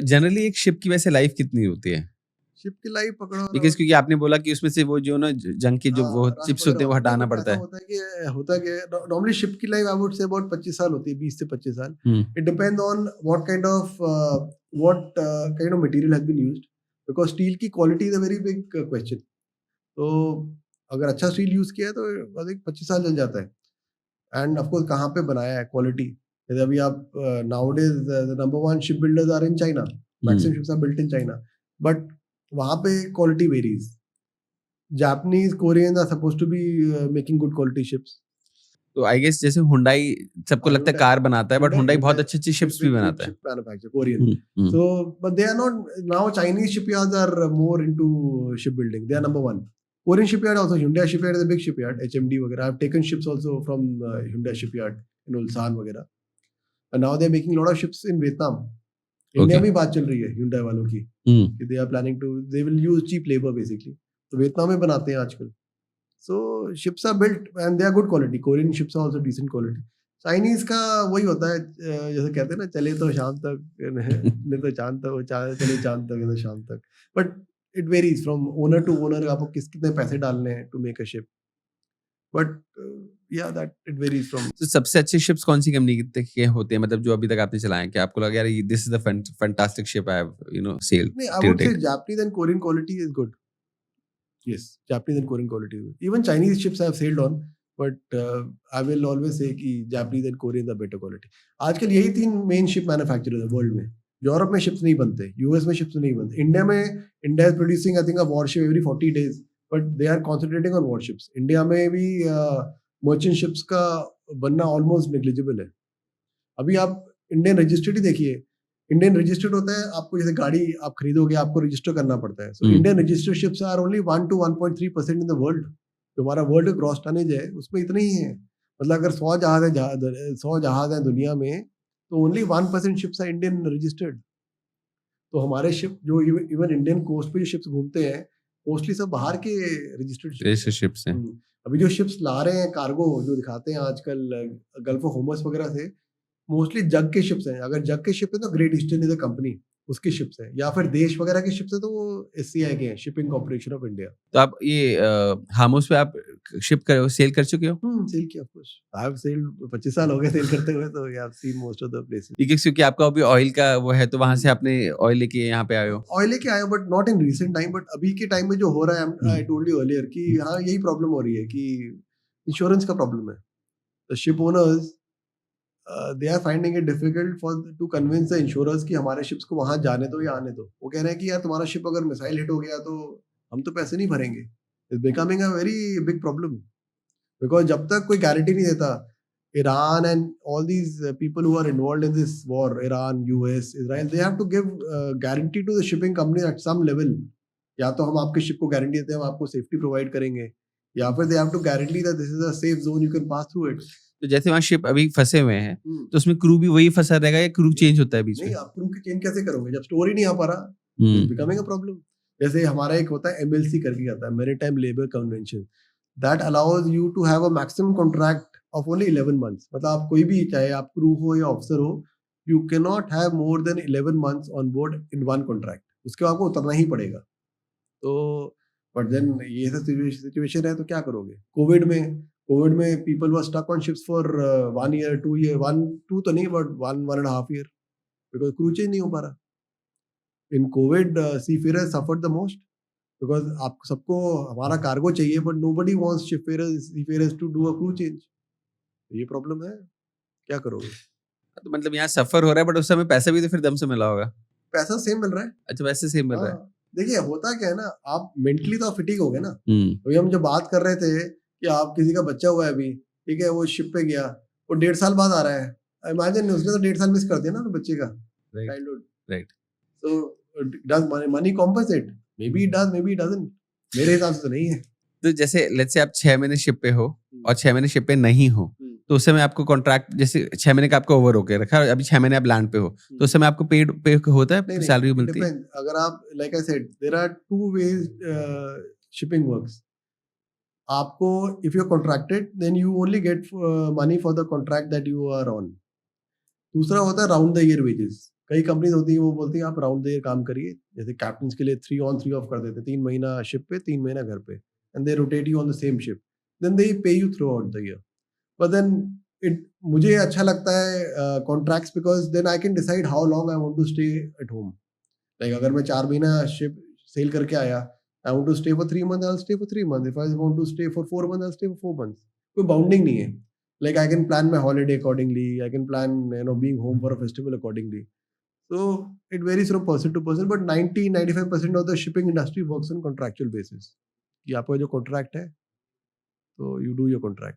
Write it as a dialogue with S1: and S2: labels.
S1: Generally एक ship की वैसे लाइफ कितनी होती है?
S2: शिप की लाइफ पकड़ो
S1: बिकॉज़ क्योंकि आपने बोला कि उसमें से वो जो ना जंग के जो वो
S2: राफ्ट
S1: चिप्स
S2: वगैरह
S1: होते हैं वो
S2: होता है,
S1: हटाना
S2: बट
S1: पड़ता
S2: ऐसा
S1: है।
S2: होता है कि नॉर्मली शिप की life I would say about 25 साल होती है, 20 से 25 साल.
S1: हुँ,
S2: It depends on what kind of material has been used, because steel की quality is a very big question. तो अगर अच्छा स्टील यूज किया है तो आई थिंक 25 साल चल जाता है. एंड ऑफ कोर्स कहाँ पे बनाया है, क्वालिटी. जैसे अभी आप nowadays the number one ship builders are in China. Maximum ships are built in China, but वहाँ पे quality varies. Japanese Korean are suppose to be making good quality ships.
S1: तो आई गेस जैसे Hyundai सबको लगता है car बनाता है but Hyundai बहुत अच्छी-अच्छी शिप्स भी बनाता है।
S2: Ship manufacturer, Korean.
S1: Hmm, hmm,
S2: So, but they are not now. Chinese shipyards are more into shipbuilding. They are number one. Korean shipyard also. Hyundai shipyard is a big shipyard. HMD वगैरह. I've taken ships also from Hyundai shipyard in Ulsan वगैरह. And now they're making a lot of ships in Vietnam. India में बात चल रही है Hyundai वालों की कि they are planning to, they will use cheap labor basically. तो वियतनाम में बनाते हैं आजकल. So ships are built and they are good quality. Korean ships are also decent quality. Chinese का वही होता है, जैसे कहते हैं ना, चले तो शाम तक नहीं तो चांद तक, चले चांद तक नहीं तो शाम तक. But it varies from owner to owner, आपको कितने पैसे डालने हैं to make a ship. But या दैट इट वेरीज फ्रॉम.
S1: तो सबसे अच्छी शिप्स कौन-सी कंपनी के होते हैं मतलब जो अभी तक आपने चलाए हैं कि आपको लगा यार this is the fantastic ship I have sailed
S2: नहीं, I
S1: till
S2: would say
S1: date?
S2: Japanese and Korean quality is good. Yes, Japanese and Korean quality. Even Chinese ships I have sailed on, but I will always say कि Japanese and Korean are better quality. आजकल यही 3 main ship manufacturers है world में. Europe में ships नहीं बनते, US में ships नहीं बनते. India is producing I think a warship every 40 days, but they are concentrating on warships. India में भी मर्चेंट शिप्स का बनना ऑलमोस्ट नेग्लिजिबल है. अभी आप इंडियन रजिस्ट्रेड ही देखिए. इंडियन रजिस्टर्ड होता है, आपको जैसे गाड़ी आप खरीदोगे आपको रजिस्टर करना पड़ता है. So Indian registered ships are only 1 to 1.3% in the world. जो हमारा वर्ल्ड ग्रॉस टनेज है उसमें इतना ही है. मतलब अगर 100 जहाज है दुनिया में, तो only 1% ships are Indian registered. तो हमारे शिप जो इवन इंडियन कोस्ट पे जो शिप्स घूमते हैं, मोस्टली सब बाहर के रजिस्टर्ड
S1: शिप्स हैं।
S2: अभी जो शिप्स ला रहे हैं कार्गो जो दिखाते हैं आजकल गल्फ ऑफ होमस वगैरह से, मोस्टली जग के शिप्स हैं. अगर जग के शिप है तो great eastern is a company, उसकी शिप्स है. या फिर देश वगैरह के शिप्स है तो वो एससीआई के हैं, शिपिंग कॉर्पोरेशन ऑफ इंडिया.
S1: तो आप ये हार्मोस पे आप शिप कर सेल कर चुके हो?
S2: सेल किया of course. I have sailed. 25 साल हो गए सेल करते हुए, तो I have seen most of the places.
S1: क्योंकि आपका अभी ऑयल का वो है तो वहाँ से आपने ऑयल लेके यहाँ पे आए हो?
S2: ऑयल लेके आया, but not in recent time. But अभी के टाइम में जो हो रहा है, आई टोल्ड यू अर्लियर कि हाँ यही प्रॉब्लम हो रही है कि इंश्योरेंस का प्रॉब्लम है. The ship owners they are finding it difficult to convince the insurers कि हमारे शिप्स को वहां जाने दो या आने दो. वो कह रहे हैं कि यार तुम्हारा शिप अगर मिसाइल हिट हो गया तो हम तो पैसे नहीं भरेंगे. It's becoming a very big problem, because जब तक कोई गारंटी नहीं देता, Iran and all these people who are involved in this war, Iran, US, Israel, they have to give guarantee to the shipping company at some level. या तो हम आपके ship को गारंटी देते हैं, हम आपको सेफ्टी प्रोवाइड करेंगे, या फिर they have to guarantee that this is a safe zone, you can pass through it.
S1: तो जैसे वहाँ शिप अभी फंसे हुए हैं तो उसमें क्रू भी वही फंसा रहेगा या क्रू चेंज होता है बीच में?
S2: नहीं, आप क्रू की चेंज कैसे करोगे जब स्टोर ही नहीं आ पा रहा?
S1: Hmm,
S2: becoming a problem. जैसे हमारा एक होता है एमएलसी करके आता है, maritime labour convention, that allows you to have a maximum contract of only 11 months. मतलब आप कोई भी, चाहे आप क्रू हो या ऑफिसर हो, you can not have more than 11 months on board in one contract. उसके बाद आपको उतरना ही पड़ेगा. तो बट देन ये सब सिचुएशन है तो क्या करोगे? कोविड में people were stuck on ships for 1 year, 2 year, 1-2 तो नहीं, but 1.5 year, because crew change नहीं हो पा रहा. In Covid seafarers suffered the most, because आप सबको हमारा कार्गो चाहिए, but nobody wants seafarers to do a crew change. ये प्रॉब्लम है, क्या करोगे?
S1: तो मतलब यहाँ सफर हो रहा है बट उस समय पैसा भी तो फिर दम से मिला होगा?
S2: पैसा सेम मिल रहा है.
S1: अच्छा, वैसे सेम मिल रहा है?
S2: देखिए होता क्या है ना, आप मेंटली तो फिटिंग हो गए ना. अभी हम जो बात कर रहे थे कि आप किसी का बच्चा हुआ है अभी, ठीक है, वो शिप पे गया, वो 1.5 साल बाद आ रहा है. इमेजिन उसने तो 1.5 साल मिस कर दिया ना बच्चे का childhood.
S1: Right.
S2: So does money compensate? May be it does, may be it doesn't. मेरे हिसाब से तो नहीं है.
S1: तो जैसे लेट्स से आप 6 महीने शिप पे हो और 6 महीने शिप पे नहीं हो, तो उस समय आपको कॉन्ट्रैक्ट जैसे 6 महीने का आपको ओवर होके रखा है, अभी 6 महीने आप लैंड पे हो, तो उस समय आपको पे होता है, सैलरी मिलती है?
S2: अगर आप, like I said, there are 2 ways shipping works. आपको, if you are contracted, then you only get money for the contract that you are on. दूसरा होता है राउंड द ईयर वेजेस. कई कंपनीज होती है वो बोलती है आप राउंड द ईयर काम करिए, जैसे कैप्टन के लिए 3 ऑन 3 ऑफ कर देते हैं, 3 महीना शिप पे 3 महीना घर पे, and they rotate you on the same ship, then they pay you throughout the year. But then it मुझे अच्छा लगता है contracts, because then I can decide how long I want to stay at home. Like अगर मैं 4 महीना ship sail करके आया, I want to stay for 3 month, I will stay for 3 month, if I want to stay for 4 month, I will stay for 4 month. कोई bounding नहीं है। Like I can plan my holiday accordingly. I can plan, being home for a festival accordingly. So it varies from person to person, but 90-95% of the shipping industry works on contractual basis. कि आपका जो contract है, so you do your contract.